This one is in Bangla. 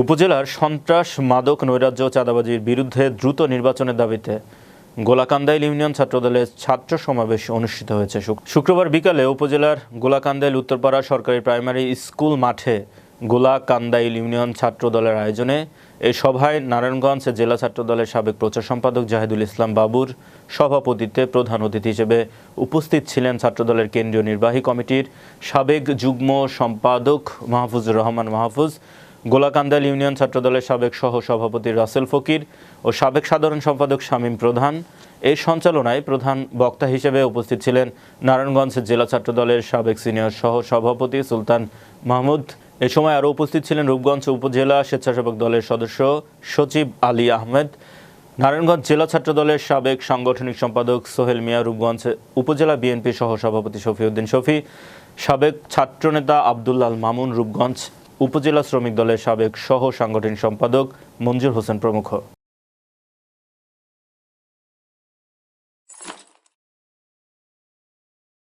উপজেলার সন্ত্রাস, মাদক, নৈরাজ্য ও চাঁদাবাজির বিরুদ্ধে দ্রুত নির্বাচনের দাবিতে গোলাকান্দাইল ইউনিয়ন ছাত্রদলের ছাত্র সমাবেশ অনুষ্ঠিত হয়েছে। শুক্রবার বিকালে উপজেলার গোলাকান্দাইল উত্তরপাড়া সরকারি প্রাইমারি স্কুল মাঠে গোলাকান্দাইল ইউনিয়ন ছাত্রদলের আয়োজনে এই সভায় নারায়ণগঞ্জ জেলা ছাত্রদলের সাবেক প্রচার সম্পাদক জাহিদুল ইসলাম বাবুর সভাপতিত্বে প্রধান অতিথি হিসেবে উপস্থিত ছিলেন ছাত্রদলের কেন্দ্রীয় নির্বাহী কমিটির সাবেক যুগ্ম সম্পাদক মাহফুজুর রহমান মাহফুজ, গোলাকান্দাইল ইউনিয়ন ছাত্রদলের সাবেক সহ সভাপতি রাসেল ফকির ও সাবেক সাধারণ সম্পাদক শামীম প্রধান। এই সঞ্চালনায় প্রধান বক্তা হিসেবে উপস্থিত ছিলেন নারায়ণগঞ্জ জেলা ছাত্রদলের সাবেক সিনিয়র সহ সভাপতি সুলতান মাহমুদ। এ সময় আরও উপস্থিত ছিলেন রূপগঞ্জ উপজেলা স্বেচ্ছাসেবক দলের সদস্য সচিব আলী আহমেদ, নারায়ণগঞ্জ জেলা ছাত্রদলের সাবেক সাংগঠনিক সম্পাদক সোহেল মিয়া, রূপগঞ্জ উপজেলা বিএনপি সহ সভাপতি শফিউদ্দিন শফি, সাবেক ছাত্রনেতা আব্দুল্লাহ মামুন, রূপগঞ্জ উপজেলা শ্রমিক দলের সাবেক সহ সাংগঠনিক সম্পাদক মঞ্জুর হোসেন প্রমুখ।